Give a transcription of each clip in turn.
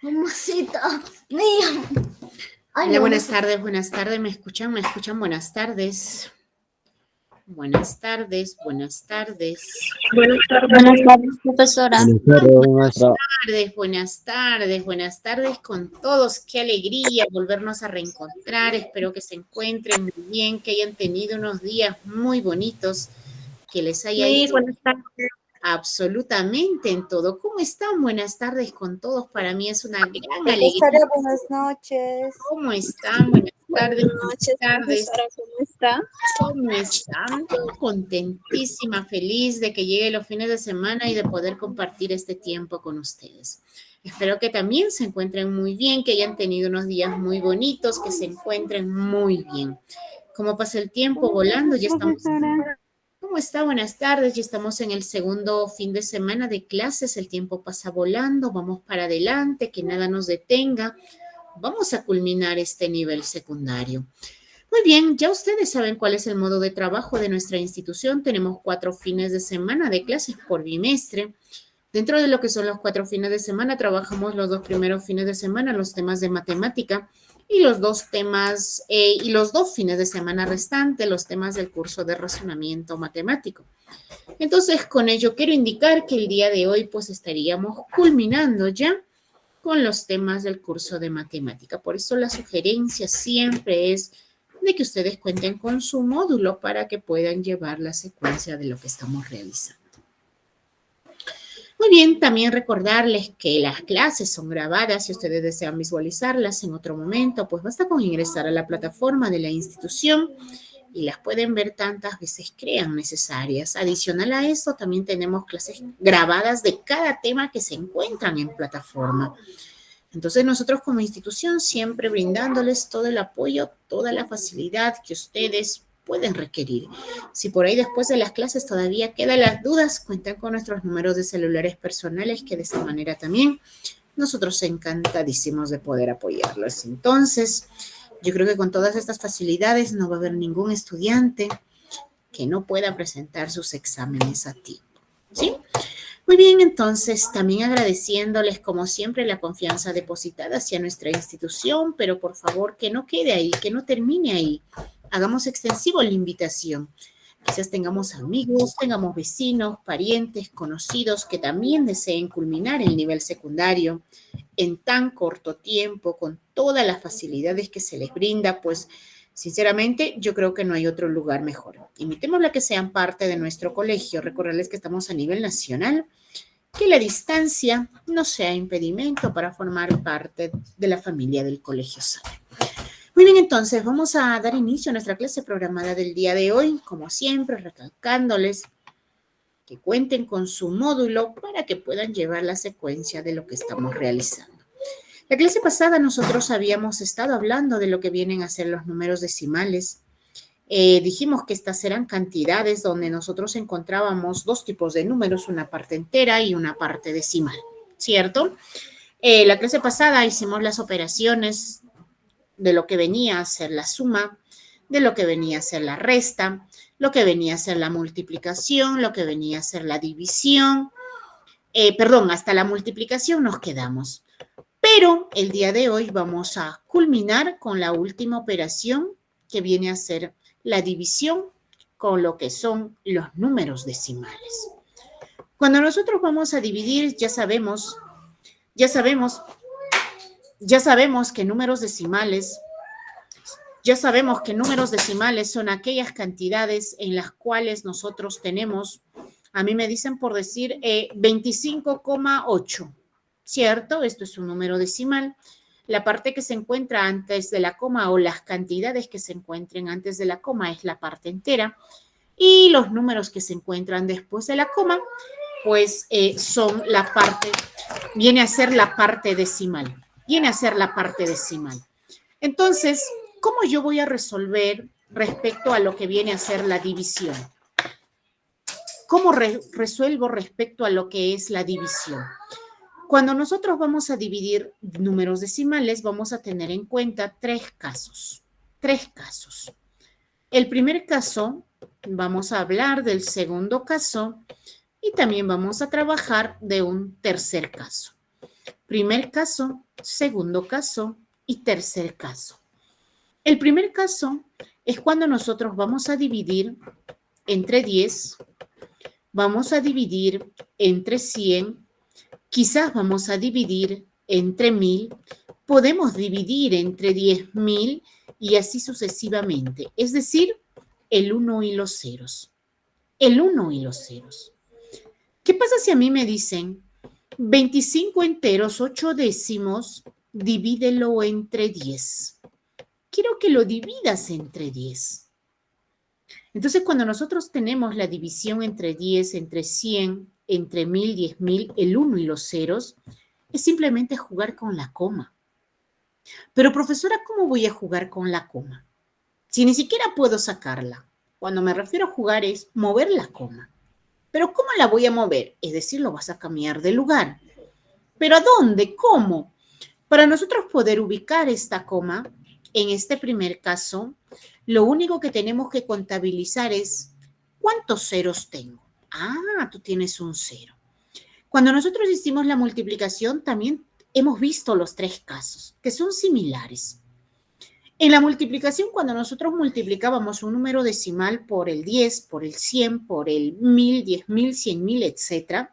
Mamacita mía. Ay, Hola, no, buenas tardes, ¿me escuchan? Buenas tardes. Buenas tardes. Buenas tardes. Buenas tardes, profesora. Buenas tardes, maestra. Buenas tardes con todos. Qué alegría volvernos a reencontrar. Espero que se encuentren muy bien, que hayan tenido unos días muy bonitos, que les haya Sí, ido buenas tardes. absolutamente en todo. ¿Cómo están? Buenas tardes con todos. Para mí es una gran alegría. Profesora, buenas noches. ¿Cómo están? Buenas Buenas noches, tardes. profesora, ¿cómo está? ¿Cómo están? Contentísima, feliz de que llegue los fines de semana y de poder compartir este tiempo con ustedes. Espero que también se encuentren muy bien, que hayan tenido unos días muy bonitos, que se encuentren muy bien. ¿Cómo pasa el tiempo ¿Cómo está, volando? Ya estamos. profesora? ¿Cómo está? Buenas tardes. Ya estamos en el segundo fin de semana de clases. El tiempo pasa volando. Vamos para adelante, que nada nos detenga. Vamos a culminar este nivel secundario. Muy bien, ya ustedes saben cuál es el modo de trabajo de nuestra institución. Tenemos 4 fines de semana de clases por bimestre. Dentro de lo que son los 4 fines de semana, trabajamos los 2 primeros fines de semana los temas de matemática y los 2 temas y los 2 fines de semana restantes los temas del curso de razonamiento matemático. Entonces, con ello quiero indicar que el día de hoy pues estaríamos culminando ya con los temas del curso de matemática. Por eso la sugerencia siempre es de que ustedes cuenten con su módulo para que puedan llevar la secuencia de lo que estamos realizando. Muy bien, también recordarles que las clases son grabadas. Si ustedes desean visualizarlas en otro momento, pues basta con ingresar a la plataforma de la institución y las pueden ver tantas veces crean necesarias. Adicional a eso, también tenemos clases grabadas de cada tema que se encuentran en plataforma. Entonces nosotros como institución siempre brindándoles todo el apoyo, toda la facilidad que ustedes pueden requerir. Si por ahí después de las clases todavía quedan las dudas, cuentan con nuestros números de celulares personales que de esa manera también nosotros encantadísimos de poder apoyarlos. Entonces, yo creo que con todas estas facilidades no va a haber ningún estudiante que no pueda presentar sus exámenes a tiempo. ¿Sí? Muy bien, entonces también agradeciéndoles como siempre la confianza depositada hacia nuestra institución, pero por favor que no quede ahí, que no termine ahí. Hagamos extensivo la invitación. Quizás tengamos amigos, tengamos vecinos, parientes, conocidos que también deseen culminar el nivel secundario en tan corto tiempo, con todas las facilidades que se les brinda, pues sinceramente yo creo que no hay otro lugar mejor. Invitémosla a que sean parte de nuestro colegio. Recordarles que estamos a nivel nacional, que la distancia no sea impedimento para formar parte de la familia del Colegio SADE. Muy bien, entonces vamos a dar inicio a nuestra clase programada del día de hoy, como siempre, recalcándoles que cuenten con su módulo para que puedan llevar la secuencia de lo que estamos realizando. La clase pasada nosotros habíamos estado hablando de lo que vienen a ser los números decimales. Dijimos que estas eran cantidades donde nosotros encontrábamos 2 tipos de números, una parte entera y una parte decimal, ¿cierto? La clase pasada hicimos las operaciones de lo que venía a ser la suma, de lo que venía a ser la resta, lo que venía a ser la multiplicación, lo que venía a ser la división. Hasta la multiplicación nos quedamos. Pero el día de hoy vamos a culminar con la última operación que viene a ser la división con lo que son los números decimales. Cuando nosotros vamos a dividir, ya sabemos que números decimales son aquellas cantidades en las cuales nosotros tenemos, a mí me dicen por decir 25,8, ¿cierto? Esto es un número decimal. La parte que se encuentra antes de la coma o las cantidades que se encuentren antes de la coma es la parte entera y los números que se encuentran después de la coma pues son la parte, viene a ser la parte decimal. Entonces, ¿cómo yo voy a resolver respecto a lo que viene a ser la división? ¿Cómo resuelvo respecto a lo que es la división? Cuando nosotros vamos a dividir números decimales, vamos a tener en cuenta 3 casos. 3 casos. El primer caso, vamos a hablar del segundo caso y también vamos a trabajar de un tercer caso. Primer caso, segundo caso y tercer caso. El primer caso es cuando nosotros vamos a dividir entre 10, vamos a dividir entre 100, quizás vamos a dividir entre 1000, podemos dividir entre 10.000 y así sucesivamente. Es decir, el 1 y los ceros. El 1 y los ceros. ¿Qué pasa si a mí me dicen 25 enteros, 8 décimos, divídelo entre 10? Quiero que lo dividas entre 10. Entonces, cuando nosotros tenemos la división entre 10, entre 100, entre 1000, 10.000, el 1 y los ceros, es simplemente jugar con la coma. Pero, profesora, ¿cómo voy a jugar con la coma? Si ni siquiera puedo sacarla. Cuando me refiero a jugar es mover la coma. Pero ¿cómo la voy a mover? Es decir, lo vas a cambiar de lugar. ¿Pero a dónde? ¿Cómo? Para nosotros poder ubicar esta coma, en este primer caso, lo único que tenemos que contabilizar es ¿cuántos ceros tengo? Ah, tú tienes un cero. Cuando nosotros hicimos la multiplicación, también hemos visto los tres casos, que son similares. En la multiplicación, cuando nosotros multiplicábamos un número decimal por el 10, por el 100, por el 1000, 10.000, 100.000, etc.,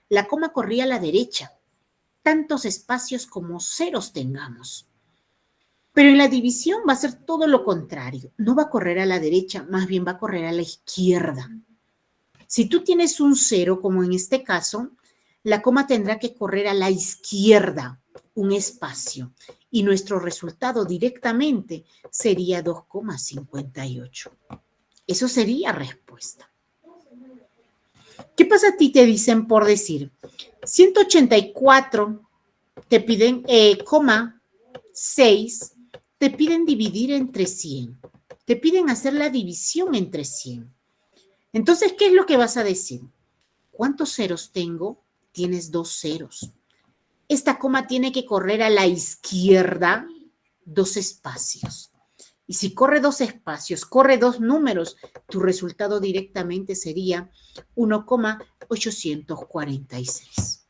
la coma corría a la derecha, tantos espacios como ceros tengamos. Pero en la división va a ser todo lo contrario. No va a correr a la derecha, más bien va a correr a la izquierda. Si tú tienes un cero, como en este caso, la coma tendrá que correr a la izquierda, un espacio. Y nuestro resultado directamente sería 2,58. Eso sería respuesta. ¿Qué pasa a ti? Te dicen por decir 184, te piden, 6, te piden dividir entre 100. Te piden hacer la división entre 100. Entonces, ¿qué es lo que vas a decir? ¿Cuántos ceros tengo? Tienes 2 ceros. Esta coma tiene que correr a la izquierda 2 espacios. Y si corre 2 espacios, corre 2 números, tu resultado directamente sería 1,846.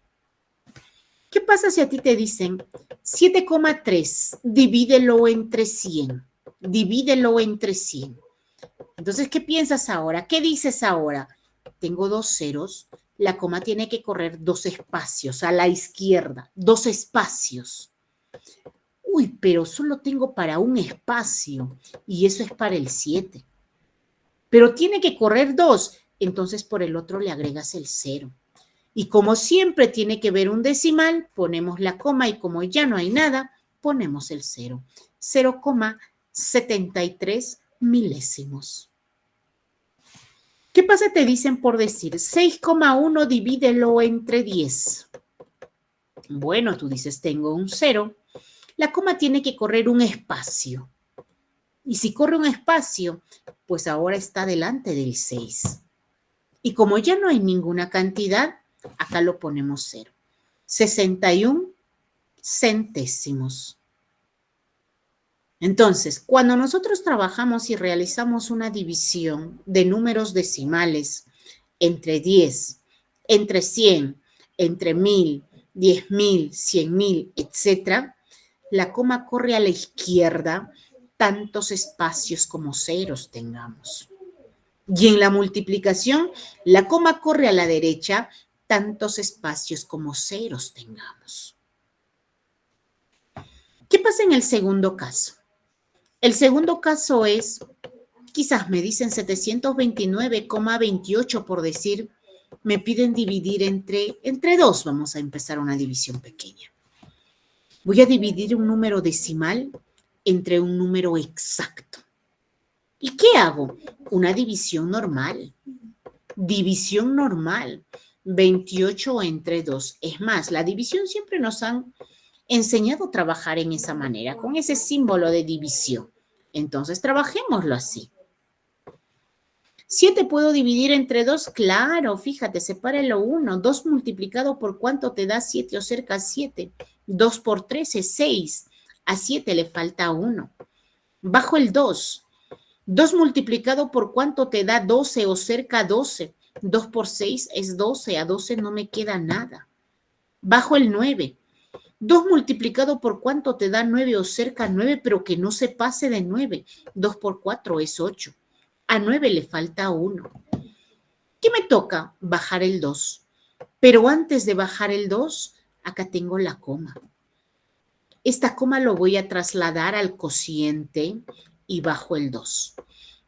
¿Qué pasa si a ti te dicen 7,3, divídelo entre 100? Divídelo entre 100. Entonces, ¿qué piensas ahora? ¿Qué dices ahora? Tengo 2 ceros. La coma tiene que correr 2 espacios a la izquierda, 2 espacios. Uy, pero solo tengo para un espacio y eso es para el 7. Pero tiene que correr 2, entonces por el otro le agregas el 0. Y como siempre tiene que ver un decimal, ponemos la coma y como ya no hay nada, ponemos el 0. 0,73 milésimos. ¿Qué pasa? Te dicen por decir 6,1 divídelo entre 10. Bueno, tú dices, tengo un 0. La coma tiene que correr un espacio. Y si corre un espacio, pues ahora está delante del 6. Y como ya no hay ninguna cantidad, acá lo ponemos 0. 61 centésimos. Entonces, cuando nosotros trabajamos y realizamos una división de números decimales entre 10, entre 100, entre 1000, 10.000, 100.000, etc., la coma corre a la izquierda tantos espacios como ceros tengamos. Y en la multiplicación, la coma corre a la derecha tantos espacios como ceros tengamos. ¿Qué pasa en el segundo caso? El segundo caso es, quizás me dicen 729,28 por decir, me piden dividir entre 2. Vamos a empezar una división pequeña. Voy a dividir un número decimal entre un número exacto. ¿Y qué hago? Una división normal. División normal. 28 entre 2. Es más, la división siempre nos han enseñado a trabajar en esa manera, con ese símbolo de división. Entonces, trabajémoslo así. 7 puedo dividir entre 2, claro, fíjate, sepáralo 1. 2 multiplicado por ¿cuánto te da 7 o cerca 7? 2 por 3 es 6. A 7 le falta 1. Bajo el 2. 2 multiplicado por ¿cuánto te da 12 o cerca 12? 2 por 6 es 12. A 12 no me queda nada. Bajo el 9. 2 multiplicado por cuánto te da 9 o cerca 9, pero que no se pase de 9. 2 por 4 es 8. A 9 le falta 1. ¿Qué me toca? Bajar el 2. Pero antes de bajar el 2, acá tengo la coma. Esta coma lo voy a trasladar al cociente y bajo el 2.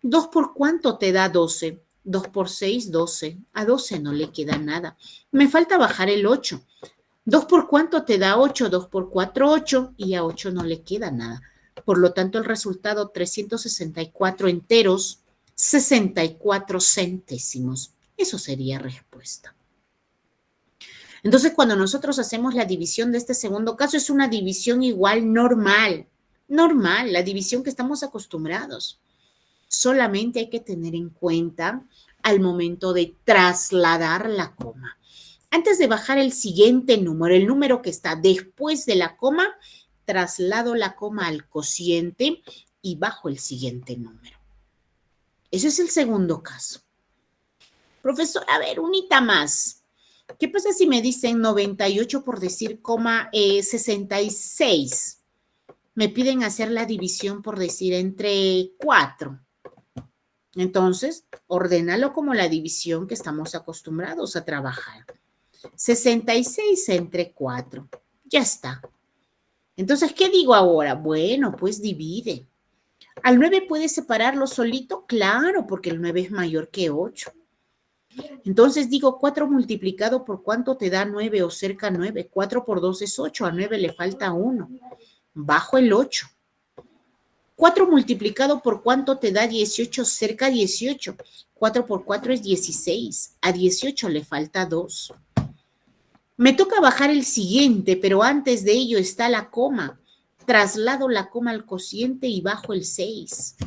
2 por cuánto te da 12. 2 por 6, 12. A 12 no le queda nada. Me falta bajar el 8. 2 por cuánto te da 8. 2 por 4, 8. Y a 8 no le queda nada. Por lo tanto, el resultado 364 enteros, 64 centésimos. Eso sería respuesta. Entonces, cuando nosotros hacemos la división de este segundo caso, es una división igual normal. Normal, la división que estamos acostumbrados. Solamente hay que tener en cuenta al momento de trasladar la coma. Antes de bajar el siguiente número, el número que está después de la coma, traslado la coma al cociente y bajo el siguiente número. Ese es el segundo caso. Profesor, a ver, unita más. ¿Qué pasa si me dicen 98 por decir 66? Me piden hacer la división por decir entre 4. Entonces, ordénalo como la división que estamos acostumbrados a trabajar. 66 entre 4. Ya está. Entonces, ¿qué digo ahora? Bueno, pues divide. ¿Al 9 puedes separarlo solito? Claro, porque el 9 es mayor que 8. Entonces digo 4 multiplicado por cuánto te da 9 o cerca 9. 4 por 2 es 8. A 9 le falta 1. Bajo el 8. 4 multiplicado por cuánto te da 18 cerca 18. 4 por 4 es 16. A 18 le falta 2. Me toca bajar el siguiente, pero antes de ello está la coma. Traslado la coma al cociente y bajo el 6.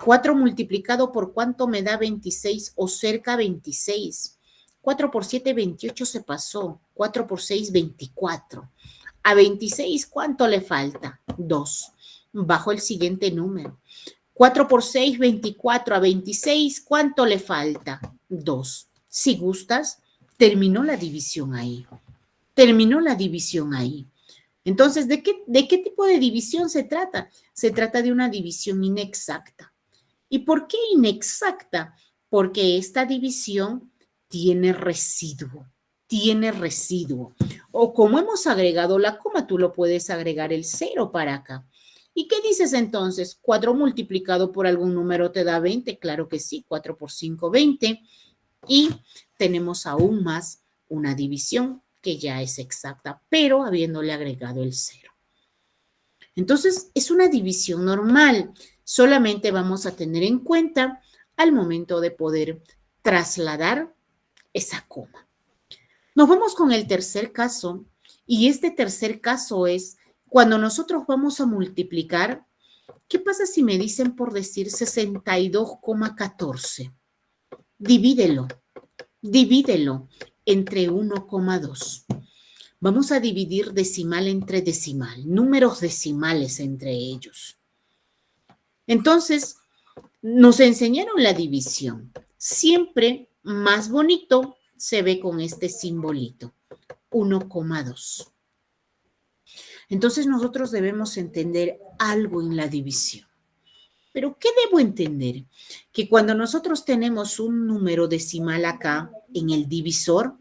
4 multiplicado por cuánto me da 26 o cerca 26. 4 por 7, 28 se pasó. 4 por 6, 24. A 26, ¿cuánto le falta? 2. Bajo el siguiente número. 4 por 6, 24. A 26, ¿cuánto le falta? 2. Si gustas, terminó la división ahí. Terminó la división ahí. Entonces, ¿de qué tipo de división se trata? Se trata de una división inexacta. ¿Y por qué inexacta? Porque esta división tiene residuo. Tiene residuo. O como hemos agregado la coma, tú lo puedes agregar el 0 para acá. ¿Y qué dices entonces? 4 multiplicado por algún número te da 20. Claro que sí, 4 por 5, 20. Y tenemos aún más una división que ya es exacta, pero habiéndole agregado el 0. Entonces, es una división normal. Solamente vamos a tener en cuenta al momento de poder trasladar esa coma. Nos vamos con el tercer caso, y este tercer caso es cuando nosotros vamos a multiplicar. ¿Qué pasa si me dicen por decir 62,14? Divídelo entre 1,2. Vamos a dividir decimal entre decimal, números decimales entre ellos. Entonces, nos enseñaron la división. Siempre más bonito se ve con este simbolito, 1,2. Entonces, nosotros debemos entender algo en la división. ¿Pero qué debo entender? Que cuando nosotros tenemos un número decimal acá en el divisor,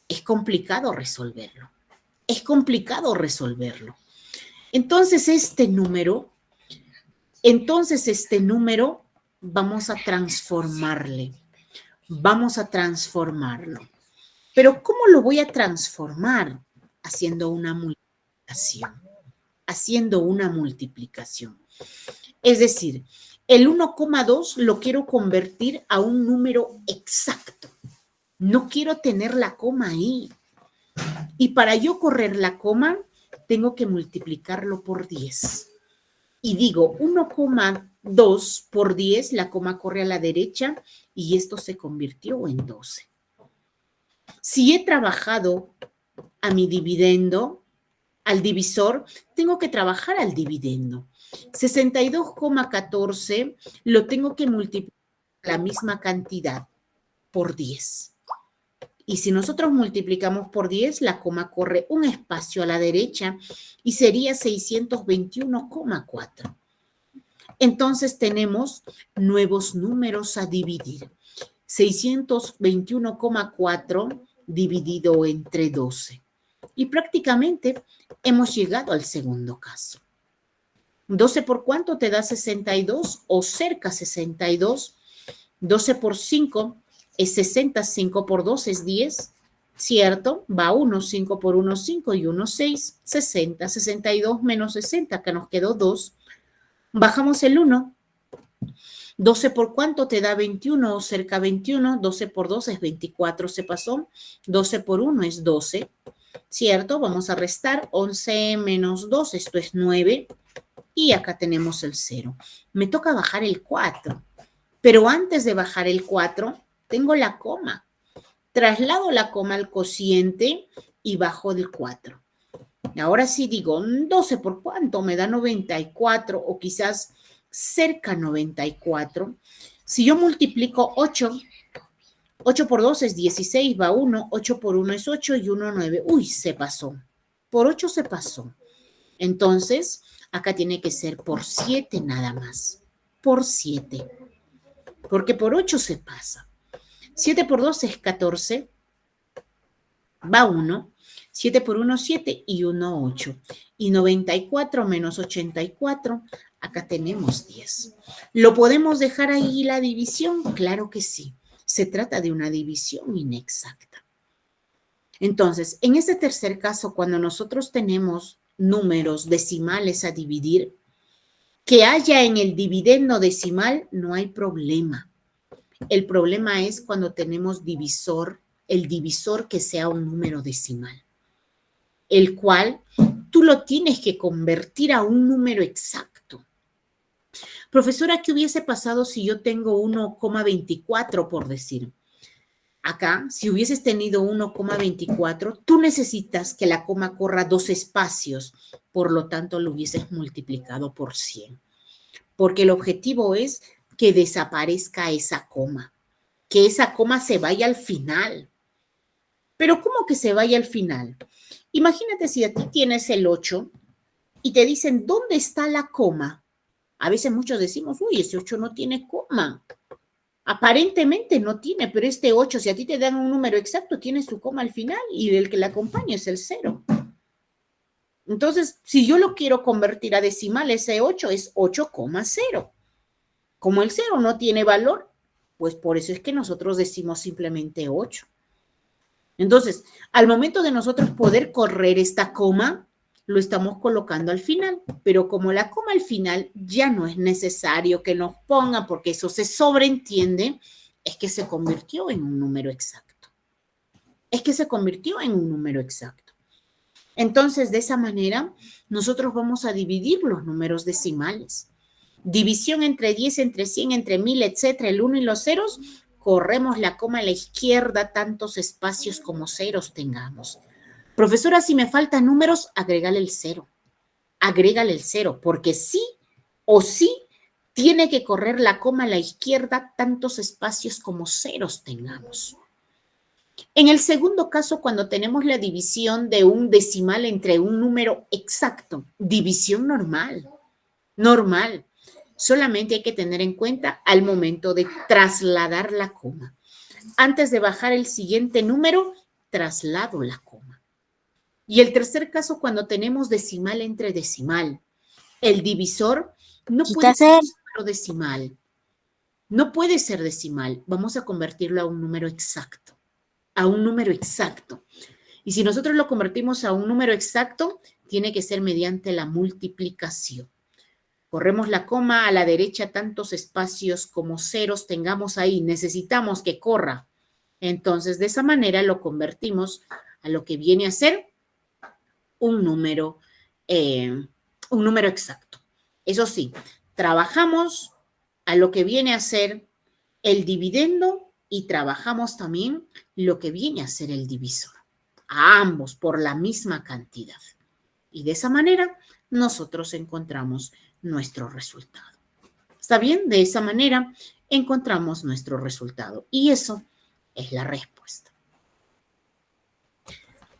es complicado resolverlo. Es complicado resolverlo. Entonces, este número vamos a transformarle. Vamos a transformarlo. Pero ¿cómo lo voy a transformar? Haciendo una multiplicación. Haciendo una multiplicación. Es decir, el 1,2 lo quiero convertir a un número exacto. No quiero tener la coma ahí. Y para yo correr la coma, tengo que multiplicarlo por 10. Y digo 1,2 por 10, la coma corre a la derecha y esto se convirtió en 12. Si he trabajado a mi dividendo, al divisor, tengo que trabajar al dividendo. 62,14 lo tengo que multiplicar la misma cantidad por 10. Y si nosotros multiplicamos por 10, la coma corre un espacio a la derecha y sería 621,4. Entonces tenemos nuevos números a dividir. 621,4 dividido entre 12. Y prácticamente hemos llegado al segundo caso. 12 por cuánto te da 62 o cerca 62. 12 por 5 es 60, 5 por 2 es 10, ¿cierto? Va 1, 5 por 1, 5 y 1, 6, 60, 62 menos 60, que nos quedó 2. Bajamos el 1. 12 por cuánto te da 21 o cerca 21, 12 por 2 es 24, se pasó. 12 por 1 es 12, ¿cierto? Vamos a restar 11 menos 2, esto es 9. Y acá tenemos el 0. Me toca bajar el 4. Pero antes de bajar el 4, tengo la coma. Traslado la coma al cociente y bajo del 4. Ahora sí digo, 12 por cuánto me da 94 o quizás cerca 94. Si yo multiplico 8, 8 por 2 es 16, va 1, 8 por 1 es 8 y 1, 9. Uy, se pasó. Por 8 se pasó. Entonces, acá tiene que ser por 7 nada más. Por 7. Porque por 8 se pasa. 7 por 2 es 14. Va 1. 7 por 1, 7 y 1, 8. Y 94 menos 84, acá tenemos 10. ¿Lo podemos dejar ahí la división? Claro que sí. Se trata de una división inexacta. Entonces, en este tercer caso, cuando nosotros tenemos números decimales a dividir, que haya en el dividendo decimal, no hay problema. El problema es cuando tenemos divisor, el divisor que sea un número decimal, el cual tú lo tienes que convertir a un número exacto. Profesora, ¿qué hubiese pasado si yo tengo 1,24 por decir? Acá, si hubieses tenido 1,24, tú necesitas que la coma corra 2 espacios, por lo tanto lo hubieses multiplicado por 100. Porque el objetivo es que desaparezca esa coma, que esa coma se vaya al final. Pero ¿cómo que se vaya al final? Imagínate si a ti tienes el 8 y te dicen, ¿dónde está la coma? A veces muchos decimos, uy, ese 8 no tiene coma. Aparentemente no tiene, pero este 8, si a ti te dan un número exacto, tiene su coma al final y el que le acompaña es el 0. Entonces, si yo lo quiero convertir a decimal, ese 8 es 8,0. Como el 0 no tiene valor, pues por eso es que nosotros decimos simplemente 8. Entonces, al momento de nosotros poder correr esta coma, lo estamos colocando al final, pero como la coma al final ya no es necesario que nos ponga, porque eso se sobreentiende, es que se convirtió en un número exacto. Es que se convirtió en un número exacto. Entonces, de esa manera, nosotros vamos a dividir los números decimales. División entre 10, entre 100, entre 1000, etcétera, el 1 y los ceros, corremos la coma a la izquierda, tantos espacios como ceros tengamos. Profesora, si me faltan números, agrégale el 0. Agrégale el 0, porque sí o sí tiene que correr la coma a la izquierda, tantos espacios como ceros tengamos. En el segundo caso, cuando tenemos la división de un decimal entre un número exacto, división normal, normal. Solamente hay que tener en cuenta al momento de trasladar la coma. Antes de bajar el siguiente número, traslado la coma. Y el tercer caso, cuando tenemos decimal entre decimal, el divisor no puede ser un número decimal. No puede ser decimal. Vamos a convertirlo a un número exacto. A un número exacto. Y si nosotros lo convertimos a un número exacto, tiene que ser mediante la multiplicación. Corremos la coma a la derecha, tantos espacios como ceros tengamos ahí. Necesitamos que corra. Entonces, de esa manera lo convertimos a lo que viene a ser un número exacto. Eso sí, trabajamos a lo que viene a ser el dividendo y trabajamos también lo que viene a ser el divisor. A ambos por la misma cantidad. Y de esa manera nosotros encontramos nuestro resultado. ¿Está bien? De esa manera encontramos nuestro resultado. Y eso es la respuesta.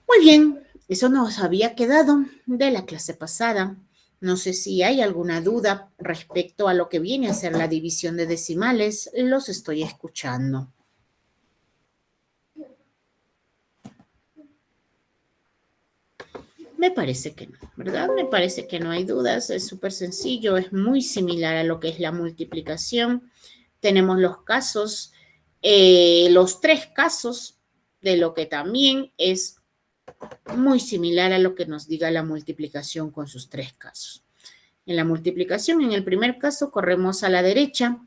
Muy bien, eso nos había quedado de la clase pasada. No sé si hay alguna duda respecto a lo que viene a ser la división de decimales. Los estoy escuchando. Me parece que no, ¿verdad? Me parece que no hay dudas. Es súper sencillo, es muy similar a lo que es la multiplicación. Tenemos los casos, los 3 casos de lo que también es muy similar a lo que nos diga la multiplicación con sus 3 casos. En la multiplicación, en el primer caso, corremos a la derecha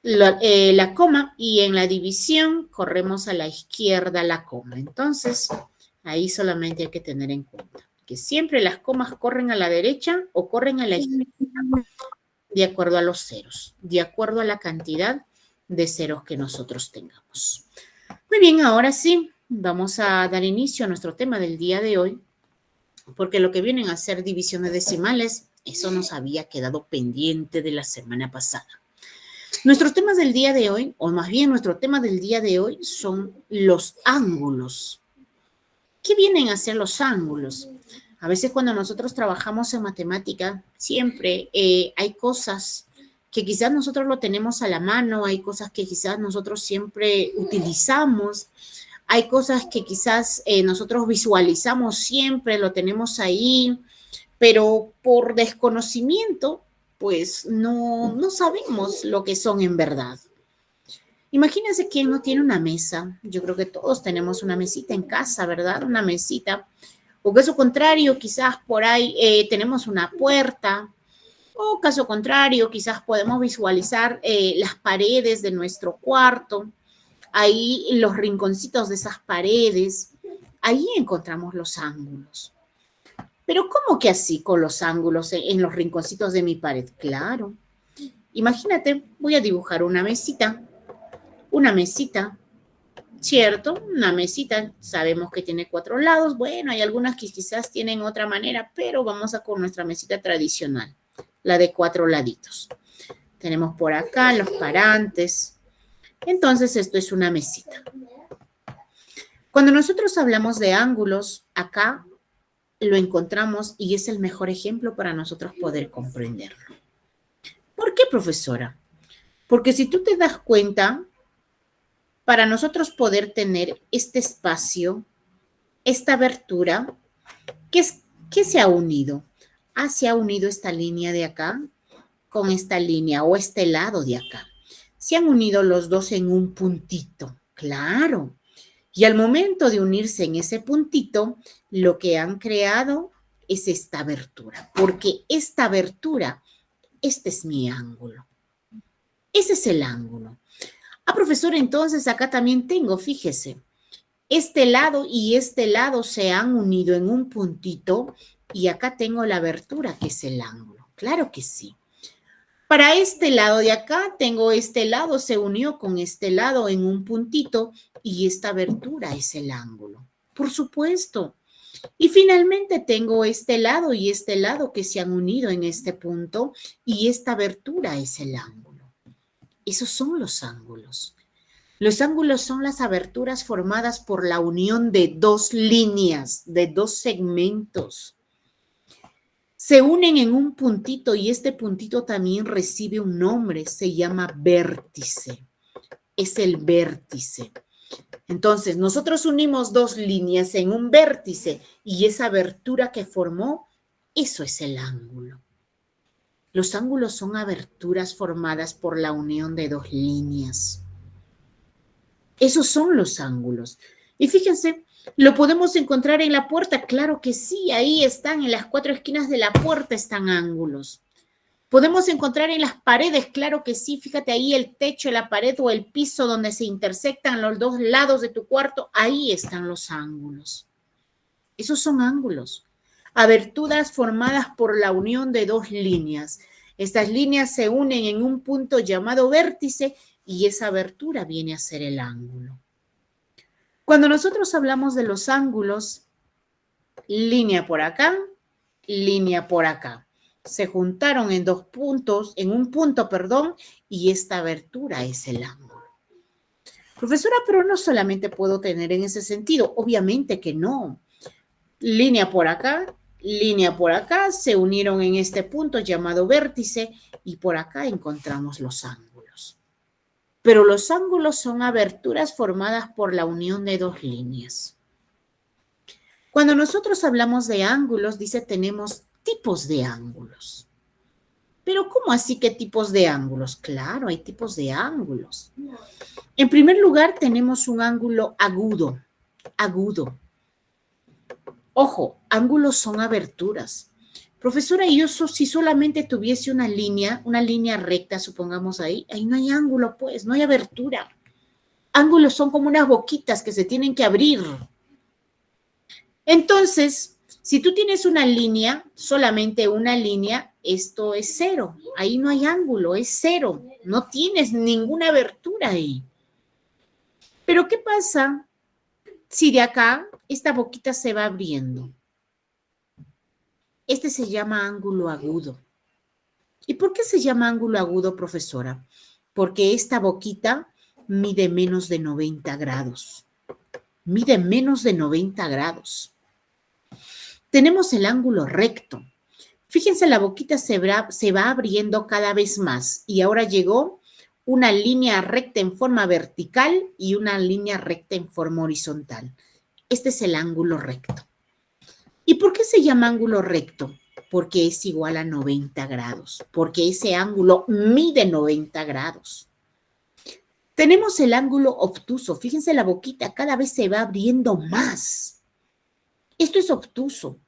la coma y en la división corremos a la izquierda la coma. Entonces, ahí solamente hay que tener en cuenta que siempre las comas corren a la derecha o corren a la izquierda de acuerdo a los ceros, de acuerdo a la cantidad de ceros que nosotros tengamos. Muy bien, ahora sí, vamos a dar inicio a nuestro tema del día de hoy, porque lo que vienen a ser divisiones decimales, eso nos había quedado pendiente de la semana pasada. Nuestros temas del día de hoy, o más bien nuestro tema del día de hoy, son los ángulos. ¿Qué vienen a ser los ángulos? A veces cuando nosotros trabajamos en matemática, siempre hay cosas que quizás nosotros lo tenemos a la mano, hay cosas que quizás nosotros siempre utilizamos, hay cosas que quizás nosotros visualizamos siempre, lo tenemos ahí, pero por desconocimiento, pues no sabemos lo que son en verdad. Imagínense quién no tiene una mesa. Yo creo que todos tenemos una mesita en casa, ¿verdad? Una mesita. O caso contrario, quizás por ahí tenemos una puerta. O caso contrario, quizás podemos visualizar las paredes de nuestro cuarto. Ahí los rinconcitos de esas paredes. Ahí encontramos los ángulos. Pero ¿cómo que así con los ángulos en los rinconcitos de mi pared? Claro. Imagínate, voy a dibujar una mesita, ¿cierto? Una mesita, sabemos que tiene 4 lados. Bueno, hay algunas que quizás tienen otra manera, pero vamos a con nuestra mesita tradicional, la de 4 laditos. Tenemos por acá los parantes. Entonces, esto es una mesita. Cuando nosotros hablamos de ángulos, acá lo encontramos y es el mejor ejemplo para nosotros poder comprenderlo. ¿Por qué, profesora? Porque si tú te das cuenta, para nosotros poder tener este espacio, esta abertura, ¿qué se ha unido? Se ha unido esta línea de acá con esta línea o este lado de acá. Se han unido los dos en un puntito, claro. Y al momento de unirse en ese puntito, lo que han creado es esta abertura, porque esta abertura, este es mi ángulo. Ese es el ángulo. Profesor, entonces acá también tengo, fíjese, este lado y este lado se han unido en un puntito y acá tengo la abertura que es el ángulo. Claro que sí. Para este lado de acá, tengo este lado, se unió con este lado en un puntito y esta abertura es el ángulo. Por supuesto. Y finalmente tengo este lado y este lado que se han unido en este punto y esta abertura es el ángulo. Esos son los ángulos. Los ángulos son las aberturas formadas por la unión de 2 líneas, de 2 segmentos. Se unen en un puntito y este puntito también recibe un nombre, se llama vértice. Es el vértice. Entonces, nosotros unimos 2 líneas en un vértice y esa abertura que formó, eso es el ángulo. Los ángulos son aberturas formadas por la unión de 2 líneas. Esos son los ángulos. Y fíjense, ¿lo podemos encontrar en la puerta? Claro que sí, ahí están, en las 4 esquinas de la puerta están ángulos. ¿Podemos encontrar en las paredes? Claro que sí, fíjate ahí el techo, la pared o el piso donde se intersectan los 2 lados de tu cuarto, ahí están los ángulos. Esos son ángulos. Aberturas formadas por la unión de 2 líneas. Estas líneas se unen en un punto llamado vértice y esa abertura viene a ser el ángulo. Cuando nosotros hablamos de los ángulos, línea por acá, línea por acá. Se juntaron en 2 puntos, en un punto, perdón, y esta abertura es el ángulo. Profesora, pero no solamente puedo tener en ese sentido. Obviamente que no. Línea por acá, se unieron en este punto llamado vértice y por acá encontramos los ángulos. Pero los ángulos son aberturas formadas por la unión de dos líneas. Cuando nosotros hablamos de ángulos, dice, tenemos tipos de ángulos. Pero ¿cómo así que tipos de ángulos? Claro, hay tipos de ángulos. En primer lugar, tenemos un ángulo agudo. Agudo. Ojo, ángulos son aberturas. Profesora, y yo si solamente tuviese una línea recta, supongamos ahí no hay ángulo, pues, no hay abertura. Ángulos son como unas boquitas que se tienen que abrir. Entonces, si tú tienes una línea, solamente una línea, esto es cero. Ahí no hay ángulo, es cero. No tienes ninguna abertura ahí. Pero ¿qué pasa si de acá esta boquita se va abriendo? Este se llama ángulo agudo. ¿Y por qué se llama ángulo agudo, profesora? Porque esta boquita mide menos de 90 grados. Mide menos de 90 grados. Tenemos el ángulo recto. Fíjense, la boquita se va abriendo cada vez más y ahora llegó una línea recta en forma vertical y una línea recta en forma horizontal. Este es el ángulo recto. ¿Y por qué se llama ángulo recto? Porque es igual a 90 grados, porque ese ángulo mide 90 grados. Tenemos el ángulo obtuso. Fíjense, la boquita cada vez se va abriendo más. Esto es obtuso.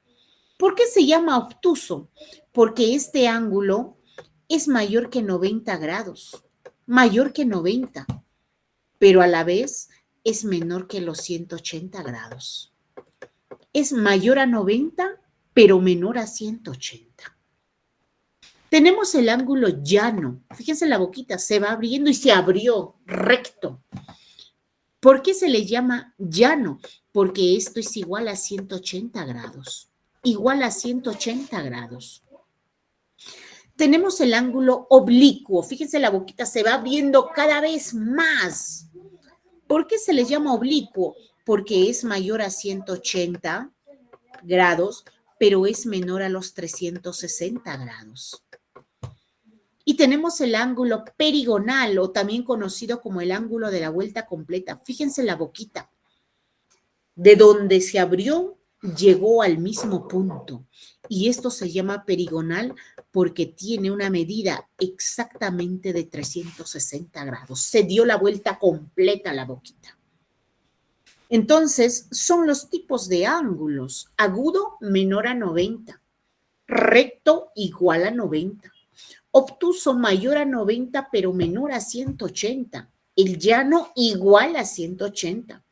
¿Por qué se llama obtuso? Porque este ángulo es mayor que 90 grados, mayor que 90, pero a la vez es menor que los 180 grados. Es mayor a 90, pero menor a 180. Tenemos el ángulo llano. Fíjense, la boquita se va abriendo y se abrió recto. ¿Por qué se le llama llano? Porque esto es igual a 180 grados. Igual a 180 grados. Tenemos el ángulo oblicuo. Fíjense, la boquita se va abriendo cada vez más. ¿Por qué se le llama oblicuo? Porque es mayor a 180 grados, pero es menor a los 360 grados. Y tenemos el ángulo perigonal, o también conocido como el ángulo de la vuelta completa. Fíjense la boquita. De donde se abrió, llegó al mismo punto. Y esto se llama perigonal porque tiene una medida exactamente de 360 grados. Se dio la vuelta completa a la boquita. Entonces, son los tipos de ángulos. Agudo, menor a 90. Recto, igual a 90. Obtuso, mayor a 90, pero menor a 180. El llano, igual a 180.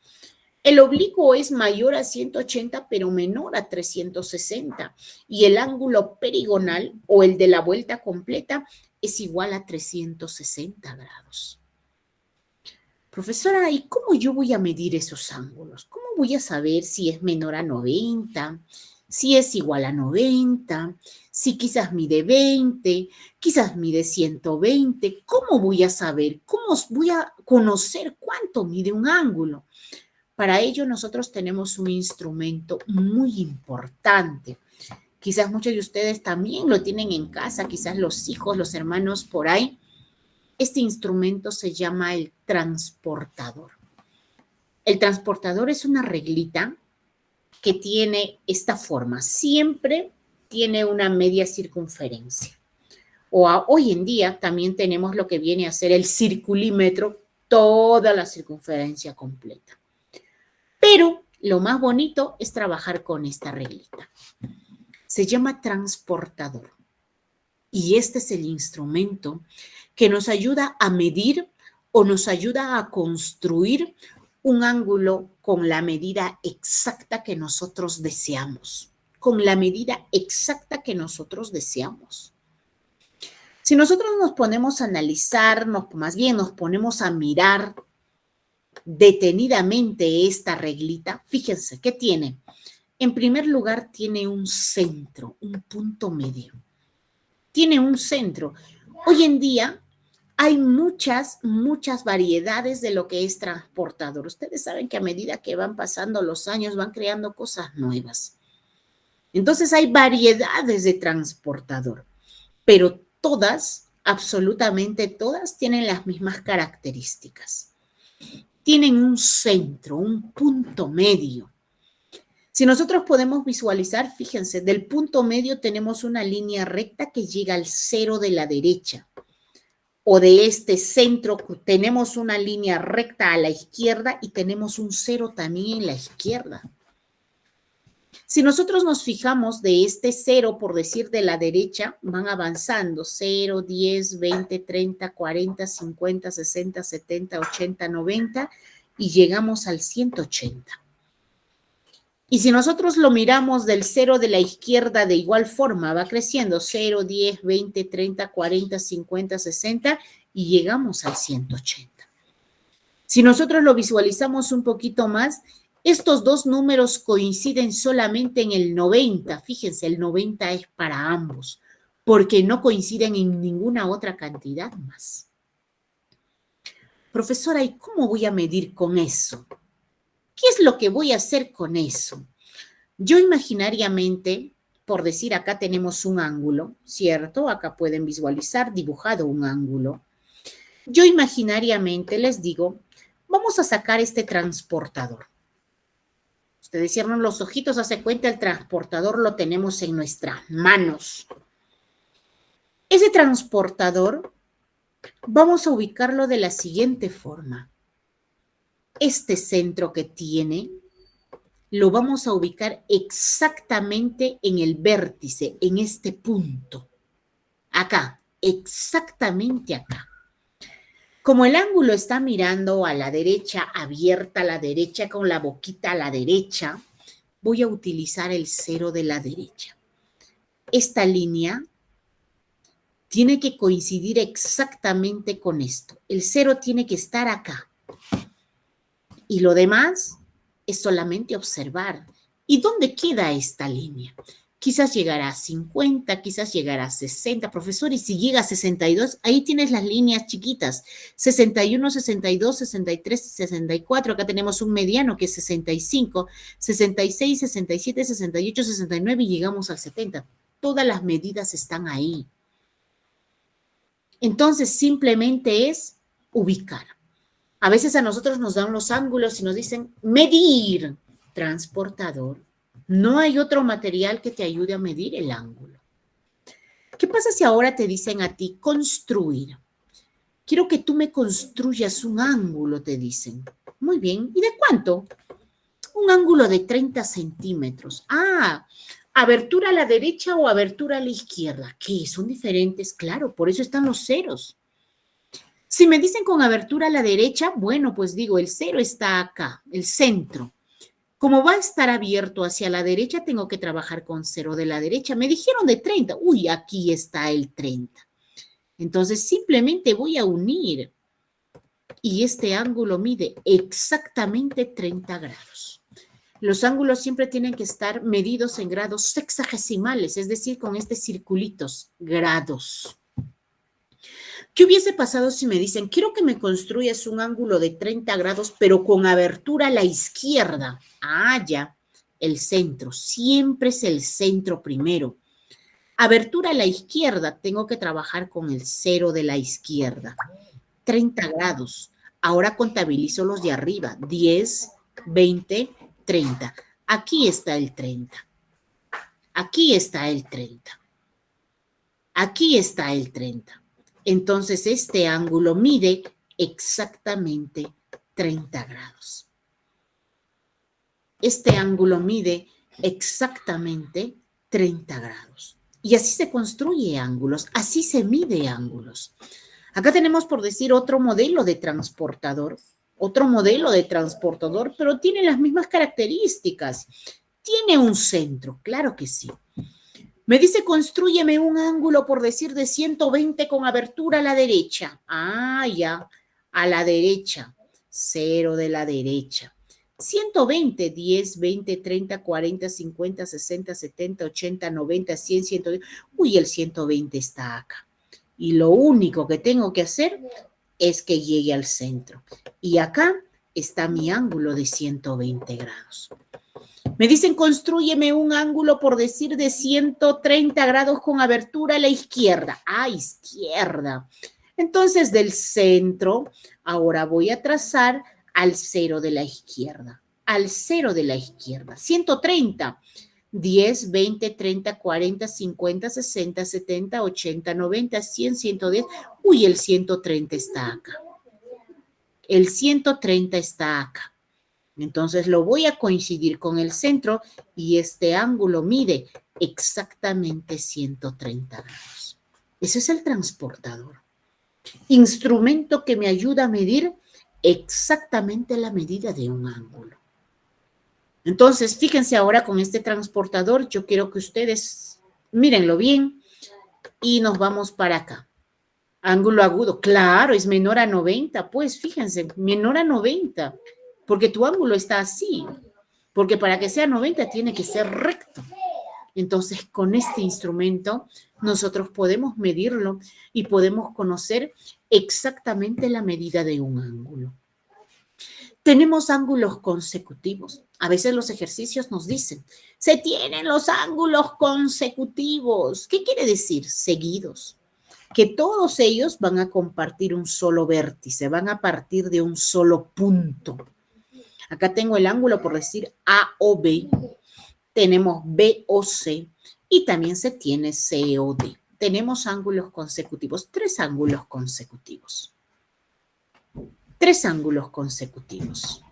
El oblicuo es mayor a 180, pero menor a 360. Y el ángulo perigonal, o el de la vuelta completa, es igual a 360 grados. Profesora, ¿y cómo yo voy a medir esos ángulos? ¿Cómo voy a saber si es menor a 90, si es igual a 90, si quizás mide 20, quizás mide 120? ¿Cómo voy a saber? ¿Cómo voy a conocer cuánto mide un ángulo? Para ello nosotros tenemos un instrumento muy importante. Quizás muchos de ustedes también lo tienen en casa, quizás los hijos, los hermanos por ahí. Este instrumento se llama el transportador. El transportador es una reglita que tiene esta forma. Siempre tiene una media circunferencia. Hoy en día también tenemos lo que viene a ser el circulímetro, toda la circunferencia completa. Pero lo más bonito es trabajar con esta reglita. Se llama transportador. Y este es el instrumento que nos ayuda a medir o nos ayuda a construir un ángulo con la medida exacta que nosotros deseamos. Con la medida exacta que nosotros deseamos. Si nosotros nos ponemos a analizar, más bien nos ponemos a mirar detenidamente esta reglita, fíjense, ¿qué tiene? En primer lugar, tiene un centro, un punto medio. Tiene un centro. Hoy en día Hay muchas variedades de lo que es transportador. Ustedes saben que a medida que van pasando los años van creando cosas nuevas. Entonces hay variedades de transportador, pero todas, absolutamente todas, tienen las mismas características. Tienen un centro, un punto medio. Si nosotros podemos visualizar, fíjense, del punto medio tenemos una línea recta que llega al cero de la derecha. O de este centro tenemos una línea recta a la izquierda y tenemos un cero también en la izquierda. Si nosotros nos fijamos de este cero, por decir de la derecha, van avanzando 0, 10, 20, 30, 40, 50, 60, 70, 80, 90 y llegamos al 180. Y si nosotros lo miramos del cero de la izquierda de igual forma, va creciendo 0, 10, 20, 30, 40, 50, 60 y llegamos al 180. Si nosotros lo visualizamos un poquito más, estos dos números coinciden solamente en el 90. Fíjense, el 90 es para ambos, porque no coinciden en ninguna otra cantidad más. Profesora, ¿y cómo voy a medir con eso? ¿Qué es lo que voy a hacer con eso? Yo imaginariamente, por decir, acá tenemos un ángulo, ¿cierto? Acá pueden visualizar dibujado un ángulo. Yo imaginariamente les digo, vamos a sacar este transportador. Ustedes cierran los ojitos, hace cuenta, el transportador lo tenemos en nuestras manos. Ese transportador, vamos a ubicarlo de la siguiente forma. Este centro que tiene, lo vamos a ubicar exactamente en el vértice, en este punto. Acá, exactamente acá. Como el ángulo está mirando a la derecha, abierta a la derecha, con la boquita a la derecha, voy a utilizar el cero de la derecha. Esta línea tiene que coincidir exactamente con esto. El cero tiene que estar acá. Y lo demás es solamente observar. ¿Y dónde queda esta línea? Quizás llegará a 50, quizás llegará a 60. Profesor, y si llega a 62, ahí tienes las líneas chiquitas. 61, 62, 63, 64. Acá tenemos un mediano que es 65, 66, 67, 68, 69 y llegamos al 70. Todas las medidas están ahí. Entonces, simplemente es ubicar. A veces a nosotros nos dan los ángulos y nos dicen medir, transportador. No hay otro material que te ayude a medir el ángulo. ¿Qué pasa si ahora te dicen a ti construir? Quiero que tú me construyas un ángulo, te dicen. Muy bien. ¿Y de cuánto? Un ángulo de 30 centímetros. Ah, ¿abertura a la derecha o abertura a la izquierda? ¿Qué? ¿Son diferentes? Claro, por eso están los ceros. Si me dicen con abertura a la derecha, bueno, pues digo, el cero está acá, el centro. Como va a estar abierto hacia la derecha, tengo que trabajar con cero de la derecha. Me dijeron de 30. Uy, aquí está el 30. Entonces, simplemente voy a unir. Y este ángulo mide exactamente 30 grados. Los ángulos siempre tienen que estar medidos en grados sexagesimales, es decir, con estos circulitos, grados. ¿Qué hubiese pasado si me dicen, quiero que me construyas un ángulo de 30 grados, pero con abertura a la izquierda? Ah, ya, el centro, siempre es el centro primero. Abertura a la izquierda, tengo que trabajar con el cero de la izquierda. 30 grados. Ahora contabilizo los de arriba, 10, 20, 30. Aquí está el 30. Aquí está el 30. Aquí está el 30. Entonces, este ángulo mide exactamente 30 grados. Este ángulo mide exactamente 30 grados. Y así se construye ángulos, así se mide ángulos. Acá tenemos, por decir, otro modelo de transportador, pero tiene las mismas características. Tiene un centro, claro que sí. Me dice, constrúyeme un ángulo, por decir, de 120 con abertura a la derecha. Ah, ya, a la derecha, cero de la derecha. 120, 10, 20, 30, 40, 50, 60, 70, 80, 90, 100, 110. Uy, el 120 está acá. Y lo único que tengo que hacer es que llegue al centro. Y acá está mi ángulo de 120 grados. Me dicen, constrúyeme un ángulo, por decir, de 130 grados con abertura a la izquierda. ¡Ah, izquierda! Entonces, del centro, ahora voy a trazar al cero de la izquierda. Al cero de la izquierda. 130. 10, 20, 30, 40, 50, 60, 70, 80, 90, 100, 110. Uy, el 130 está acá. El 130 está acá. Entonces lo voy a coincidir con el centro y este ángulo mide exactamente 130 grados. Ese es el transportador. Instrumento que me ayuda a medir exactamente la medida de un ángulo. Entonces, fíjense ahora con este transportador, yo quiero que ustedes mírenlo bien y nos vamos para acá. Ángulo agudo, claro, es menor a 90, pues fíjense, menor a 90, porque tu ángulo está así, porque para que sea 90 tiene que ser recto. Entonces, con este instrumento, nosotros podemos medirlo y podemos conocer exactamente la medida de un ángulo. Tenemos ángulos consecutivos. A veces los ejercicios nos dicen, se tienen los ángulos consecutivos. ¿Qué quiere decir? Seguidos. Que todos ellos van a compartir un solo vértice, van a partir de un solo punto. Acá tengo el ángulo, por decir, A o B. Tenemos B o C y también se tiene C o D. Tenemos ángulos consecutivos, 3 ángulos consecutivos. 3 ángulos consecutivos.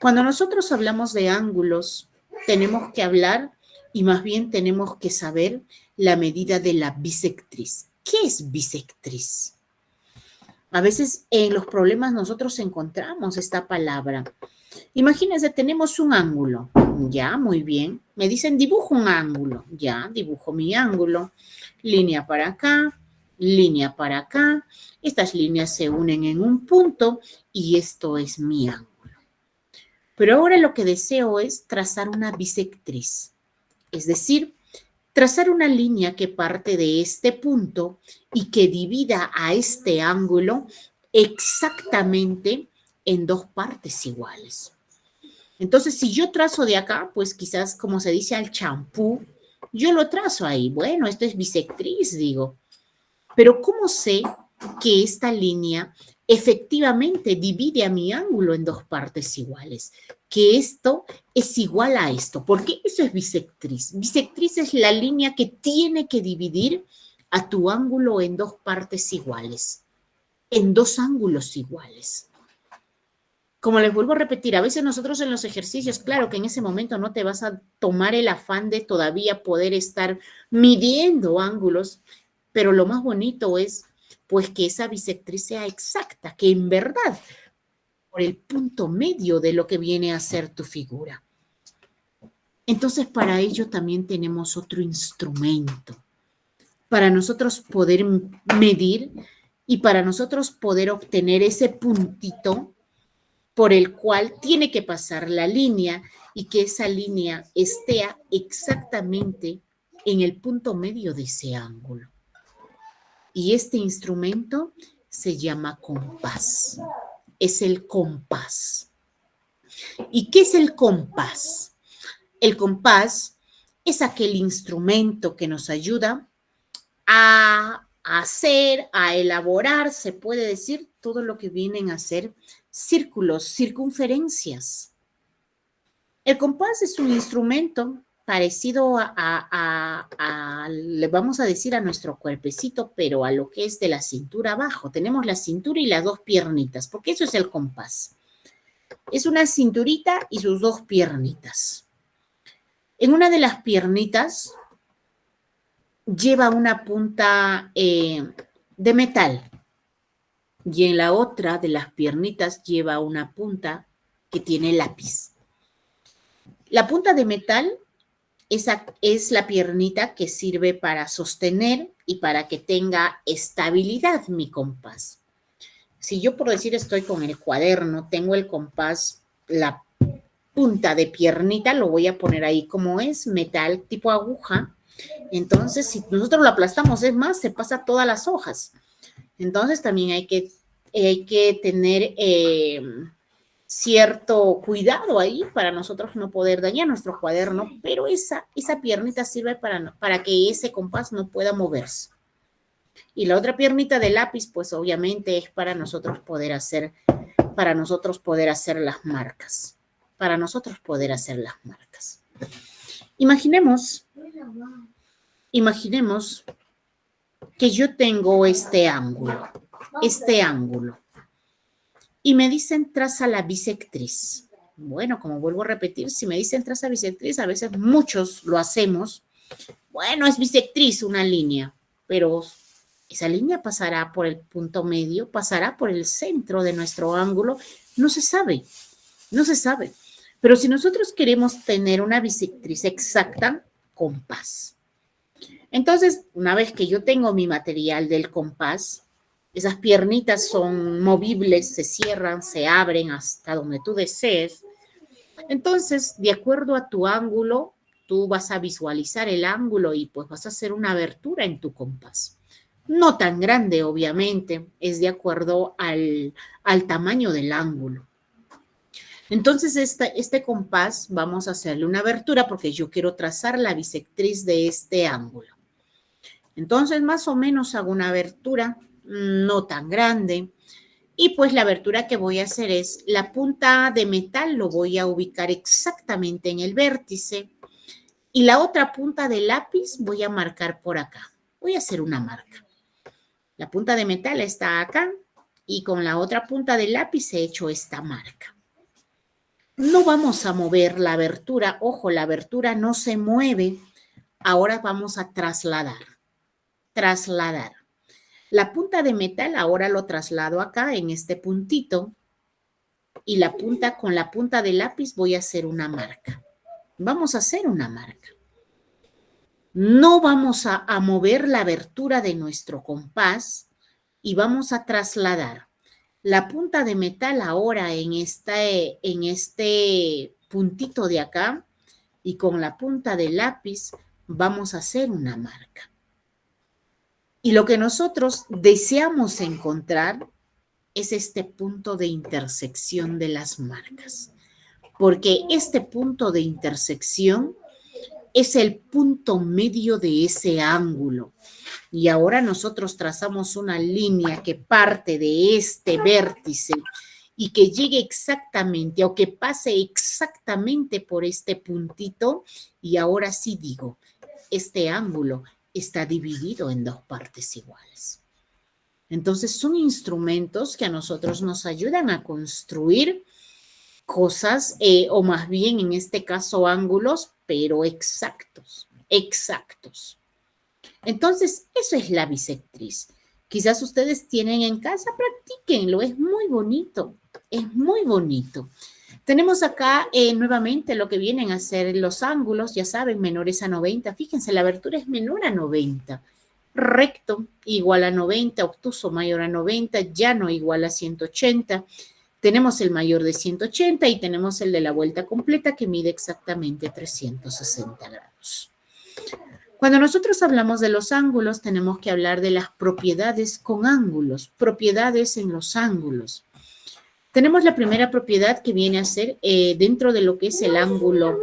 Cuando nosotros hablamos de ángulos, tenemos que hablar y más bien tenemos que saber la medida de la bisectriz. ¿Qué es bisectriz? A veces en los problemas nosotros encontramos esta palabra. Imagínense, tenemos un ángulo. Ya, muy bien. Me dicen, dibujo un ángulo. Ya, dibujo mi ángulo. Línea para acá, línea para acá. Estas líneas se unen en un punto y esto es mi ángulo. Pero ahora lo que deseo es trazar una bisectriz. Es decir, trazar una línea que parte de este punto y que divida a este ángulo exactamente en 2 partes iguales. Entonces, si yo trazo de acá, pues quizás, como se dice al champú, yo lo trazo ahí. Bueno, esto es bisectriz, digo. Pero ¿cómo sé que esta línea efectivamente divide a mi ángulo en 2 partes iguales? Que esto es igual a esto, porque eso es bisectriz. Bisectriz es la línea que tiene que dividir a tu ángulo en 2 partes iguales, en 2 ángulos iguales. Como les vuelvo a repetir, a veces nosotros en los ejercicios, claro que en ese momento no te vas a tomar el afán de todavía poder estar midiendo ángulos, pero lo más bonito es pues que esa bisectriz sea exacta, que en verdad por el punto medio de lo que viene a ser tu figura. Entonces, para ello también tenemos otro instrumento, para nosotros poder medir y para nosotros poder obtener ese puntito por el cual tiene que pasar la línea y que esa línea esté exactamente en el punto medio de ese ángulo. Y este instrumento se llama compás. Es el compás. ¿Y qué es el compás? El compás es aquel instrumento que nos ayuda a hacer, a elaborar, se puede decir, todo lo que vienen a ser círculos, circunferencias. El compás es un instrumento parecido le vamos a decir a nuestro cuerpecito, pero a lo que es de la cintura abajo. Tenemos la cintura y las 2 piernitas, porque eso es el compás. Es una cinturita y sus 2 piernitas. En una de las piernitas lleva una punta de metal y en la otra de las piernitas lleva una punta que tiene lápiz. La punta de metal esa es la piernita que sirve para sostener y para que tenga estabilidad mi compás. Si yo, por decir, estoy con el cuaderno, tengo el compás, la punta de piernita, lo voy a poner ahí como es, metal tipo aguja, Entonces, si nosotros lo aplastamos, es más, se pasa todas las hojas. Entonces, también hay que tener cierto cuidado ahí para nosotros no poder dañar nuestro cuaderno, pero esa piernita sirve para que ese compás no pueda moverse. Y la otra piernita del lápiz, pues obviamente es para nosotros poder hacer las marcas. Para nosotros poder hacer las marcas. Imaginemos que yo tengo este ángulo. Y me dicen traza la bisectriz. Bueno, como vuelvo a repetir, si me dicen traza bisectriz, a veces muchos lo hacemos. Bueno, es bisectriz una línea, pero esa línea pasará por el punto medio, pasará por el centro de nuestro ángulo. No se sabe. Pero si nosotros queremos tener una bisectriz exacta, compás. Entonces, una vez que yo tengo mi material del compás, esas piernitas son movibles, se cierran, se abren hasta donde tú desees. Entonces, de acuerdo a tu ángulo, tú vas a visualizar el ángulo y pues vas a hacer una abertura en tu compás. No tan grande, obviamente, es de acuerdo al tamaño del ángulo. Entonces, este compás vamos a hacerle una abertura porque yo quiero trazar la bisectriz de este ángulo. Entonces, más o menos hago una abertura, no tan grande. Y pues la abertura que voy a hacer es la punta de metal lo voy a ubicar exactamente en el vértice. Y la otra punta de lápiz voy a marcar por acá. Voy a hacer una marca. La punta de metal está acá y con la otra punta de lápiz he hecho esta marca. No vamos a mover la abertura. Ojo, la abertura no se mueve. Ahora vamos a trasladar. La punta de metal ahora lo traslado acá en este puntito y con la punta de lápiz voy a hacer una marca. Vamos a hacer una marca. No vamos a mover la abertura de nuestro compás y vamos a trasladar la punta de metal ahora en este puntito de acá y con la punta de lápiz vamos a hacer una marca. Y lo que nosotros deseamos encontrar es este punto de intersección de las marcas, porque este punto de intersección es el punto medio de ese ángulo. Y ahora nosotros trazamos una línea que parte de este vértice y que llegue exactamente o que pase exactamente por este puntito. Y ahora sí digo, este ángulo está dividido en dos partes iguales. Entonces son instrumentos que a nosotros nos ayudan a construir cosas, o más bien en este caso ángulos, pero exactos. Entonces, eso es la bisectriz. Quizás ustedes tienen en casa, practíquenlo, es muy bonito. Tenemos acá nuevamente lo que vienen a ser los ángulos, ya saben, menores a 90. Fíjense, la abertura es menor a 90. Recto igual a 90, obtuso mayor a 90, llano igual a 180. Tenemos el mayor de 180 y tenemos el de la vuelta completa que mide exactamente 360 grados. Cuando nosotros hablamos de los ángulos, tenemos que hablar de las propiedades con ángulos, propiedades en los ángulos. Tenemos la primera propiedad que viene a ser dentro de lo que es el ángulo,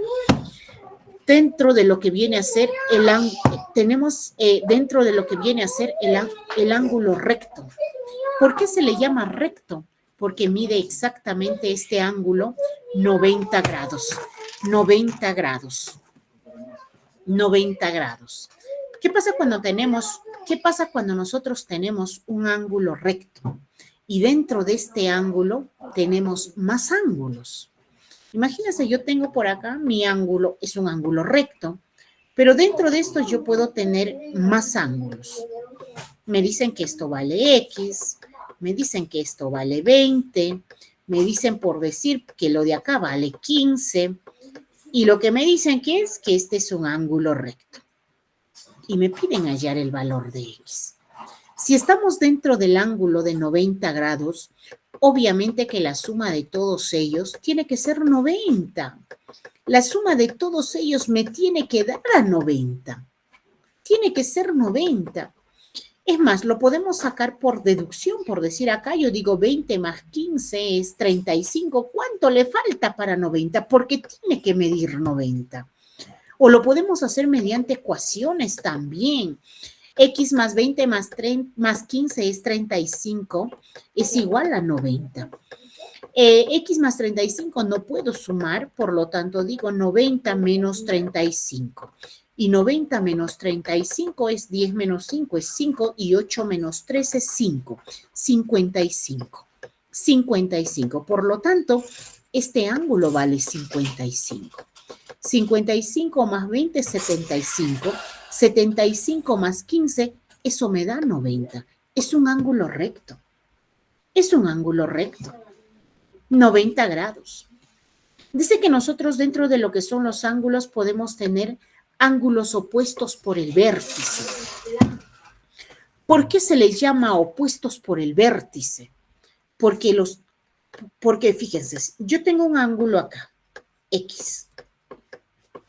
el ángulo recto. ¿Por qué se le llama recto? Porque mide exactamente este ángulo 90 grados. 90 grados. ¿Qué pasa cuando nosotros tenemos un ángulo recto? Y dentro de este ángulo tenemos más ángulos. Imagínense, yo tengo por acá mi ángulo, es un ángulo recto, pero dentro de esto yo puedo tener más ángulos. Me dicen que esto vale X, me dicen que esto vale 20, me dicen por decir que lo de acá vale 15, y lo que me dicen que este es un ángulo recto. Y me piden hallar el valor de X. Si estamos dentro del ángulo de 90 grados, obviamente que la suma de todos ellos tiene que ser 90. La suma de todos ellos me tiene que dar a 90. Tiene que ser 90. Es más, lo podemos sacar por deducción, por decir acá, yo digo 20 más 15 es 35. ¿Cuánto le falta para 90? Porque tiene que medir 90. O lo podemos hacer mediante ecuaciones también. X más 20 más 15 es 35, es igual a 90. X más 35 no puedo sumar, por lo tanto digo 90 menos 35. Y 90 menos 35 es 10 menos 5 es 5 y 8 menos 3 es 5. 55. 55. Por lo tanto, este ángulo vale 55. 55 más 20 es 75. 75 más 15, eso me da 90. Es un ángulo recto. Es un ángulo recto. 90 grados. Dice que nosotros dentro de lo que son los ángulos podemos tener ángulos opuestos por el vértice. ¿Por qué se les llama opuestos por el vértice? Porque fíjense, yo tengo un ángulo acá, X.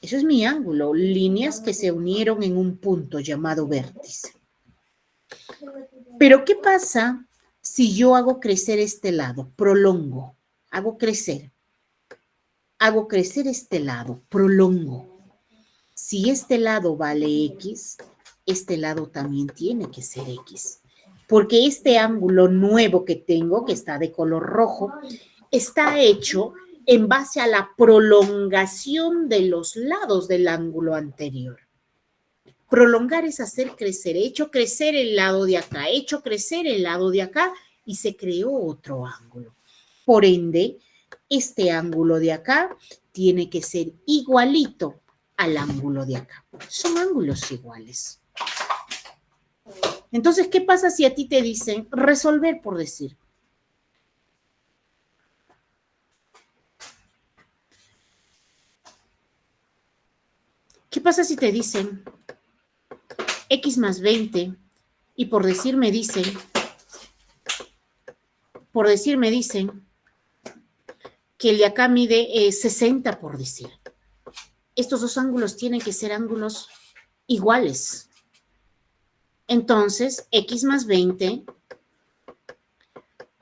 Eso es mi ángulo, líneas que se unieron en un punto llamado vértice. Pero ¿qué pasa si yo hago crecer este lado? Prolongo, hago crecer este lado, prolongo. Si este lado vale X, este lado también tiene que ser X. Porque este ángulo nuevo que tengo, que está de color rojo, está hecho en base a la prolongación de los lados del ángulo anterior. Prolongar es hacer crecer. He hecho crecer el lado de acá, he hecho crecer el lado de acá y se creó otro ángulo. Por ende, este ángulo de acá tiene que ser igualito al ángulo de acá. Son ángulos iguales. Entonces, ¿qué pasa si a ti te dicen resolver por decir? ¿Qué pasa si te dicen X más 20 y por decir me dicen que el de acá mide 60 por decir? Estos dos ángulos tienen que ser ángulos iguales. Entonces, X más 20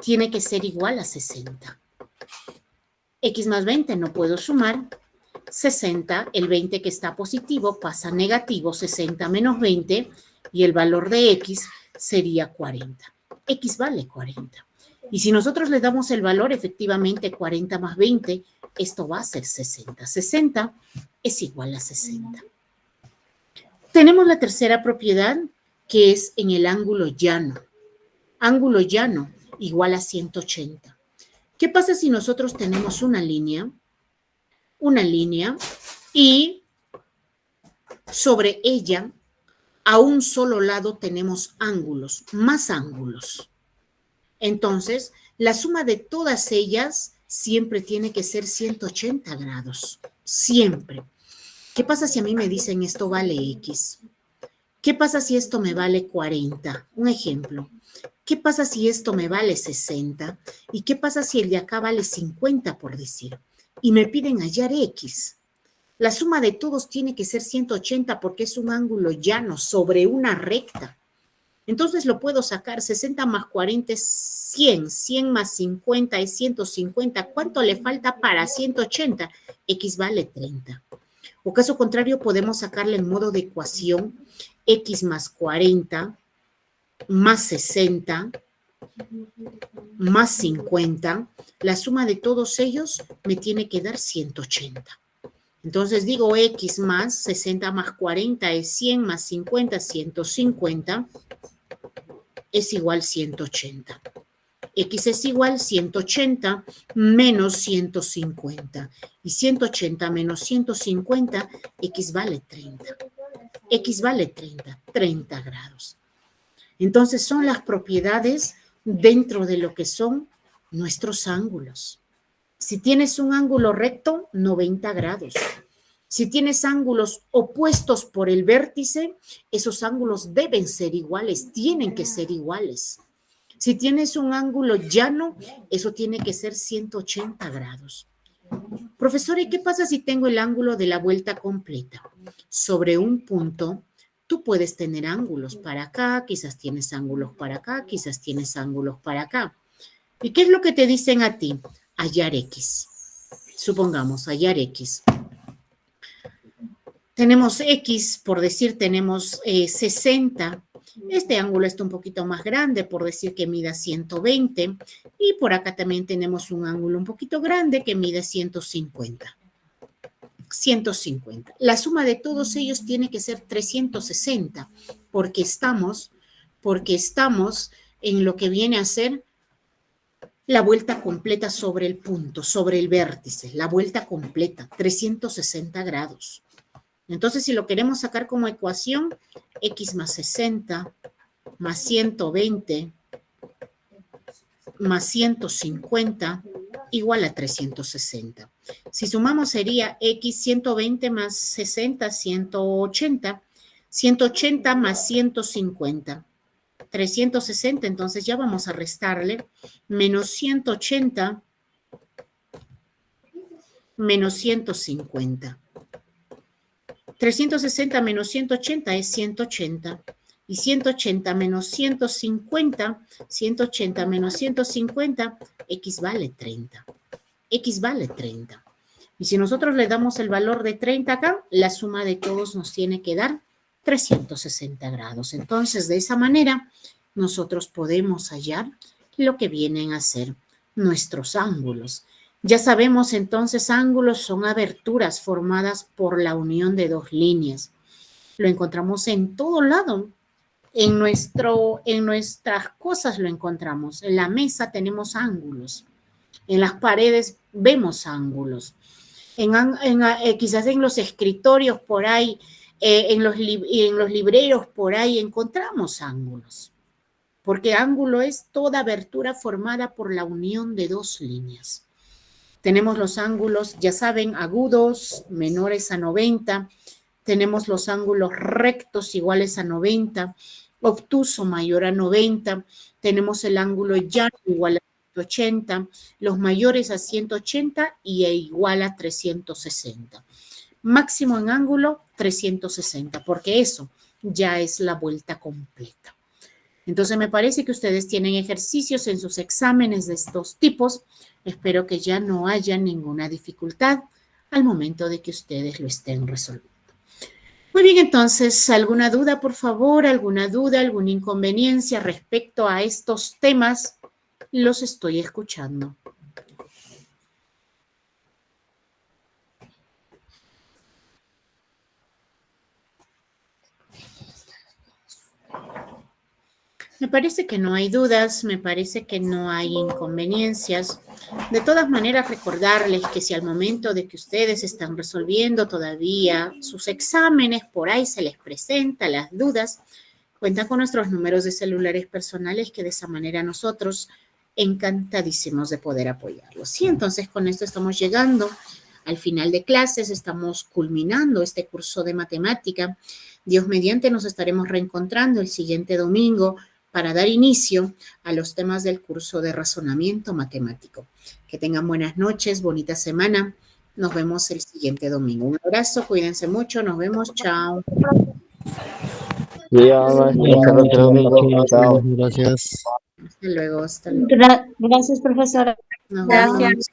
tiene que ser igual a 60. X más 20 no puedo sumar. 60, el 20 que está positivo pasa a negativo, 60 menos 20, y el valor de X sería 40. X vale 40. Y si nosotros le damos el valor, efectivamente 40 más 20, esto va a ser 60. 60 es igual a 60. Tenemos la tercera propiedad, que es en el ángulo llano. Ángulo llano igual a 180. ¿Qué pasa si nosotros tenemos una línea y sobre ella a un solo lado tenemos ángulos, más ángulos? Entonces, la suma de todas ellas siempre tiene que ser 180 grados, siempre. ¿Qué pasa si a mí me dicen esto vale X? ¿Qué pasa si esto me vale 40? Un ejemplo. ¿Qué pasa si esto me vale 60? ¿Y qué pasa si el de acá vale 50, por decir? Y me piden hallar X. La suma de todos tiene que ser 180 porque es un ángulo llano sobre una recta. Entonces lo puedo sacar. 60 más 40 es 100. 100 más 50 es 150. ¿Cuánto le falta para 180? X vale 30. O caso contrario, podemos sacarle en modo de ecuación X más 40 más 60 más 50. La suma de todos ellos me tiene que dar 180. Entonces digo X más 60 más 40 es 100 más 50, 150 es igual 180. X es igual 180 menos 150. Y 180 menos 150, X vale 30. X vale 30 grados. Entonces son las propiedades dentro de lo que son nuestros ángulos. Si tienes un ángulo recto, 90 grados. Si tienes ángulos opuestos por el vértice, esos ángulos deben ser iguales, tienen que ser iguales. Si tienes un ángulo llano, eso tiene que ser 180 grados. Profesora, ¿y qué pasa si tengo el ángulo de la vuelta completa? Sobre un punto, tú puedes tener ángulos para acá, quizás tienes ángulos para acá, quizás tienes ángulos para acá. ¿Y qué es lo que te dicen a ti? Hallar X. Supongamos, hallar X. Tenemos X, por decir, tenemos 60. Este ángulo está un poquito más grande, por decir que mida 120. Y por acá también tenemos un ángulo un poquito grande que mide 150. 150. La suma de todos ellos tiene que ser 360, porque estamos en lo que viene a ser la vuelta completa sobre el punto, sobre el vértice, la vuelta completa, 360 grados. Entonces, si lo queremos sacar como ecuación, X más 60 más 120 más 150 igual a 360. Si sumamos sería X 120 más 60, 180, 180 más 150, 360, entonces ya vamos a restarle, menos 180, menos 150. 360 menos 180 es 180. Y 180 menos 150, 180 menos 150, X vale 30. X vale 30. Y si nosotros le damos el valor de 30 acá, la suma de todos nos tiene que dar 360 grados. Entonces, de esa manera, nosotros podemos hallar lo que vienen a ser nuestros ángulos. Ya sabemos entonces, ángulos son aberturas formadas por la unión de dos líneas. Lo encontramos en todo lado. En nuestras cosas lo encontramos. En la mesa tenemos ángulos. En las paredes vemos ángulos. Quizás en los escritorios por ahí, en los libreros por ahí encontramos ángulos. Porque ángulo es toda abertura formada por la unión de dos líneas. Tenemos los ángulos, ya saben, agudos, menores a 90. Tenemos los ángulos rectos iguales a 90. Obtuso mayor a 90, tenemos el ángulo llano igual a 180, los mayores a 180 y igual a 360. Máximo en ángulo 360, porque eso ya es la vuelta completa. Entonces me parece que ustedes tienen ejercicios en sus exámenes de estos tipos. Espero que ya no haya ninguna dificultad al momento de que ustedes lo estén resolviendo. Muy bien, entonces, ¿alguna duda, por favor? ¿Alguna duda, alguna inconveniencia respecto a estos temas? Los estoy escuchando. Me parece que no hay dudas, me parece que no hay inconveniencias. De todas maneras, recordarles que si al momento de que ustedes están resolviendo todavía sus exámenes, por ahí se les presenta las dudas, cuentan con nuestros números de celulares personales, que de esa manera nosotros encantadísimos de poder apoyarlos. Sí, entonces con esto estamos llegando al final de clases, estamos culminando este curso de matemática. Dios mediante nos estaremos reencontrando el siguiente domingo para dar inicio a los temas del curso de razonamiento matemático. Que tengan buenas noches, bonita semana. Nos vemos el siguiente domingo. Un abrazo, cuídense mucho, nos vemos, chao. Gracias. Hasta luego, hasta luego. Gracias, profesora. Nos Gracias. vemos.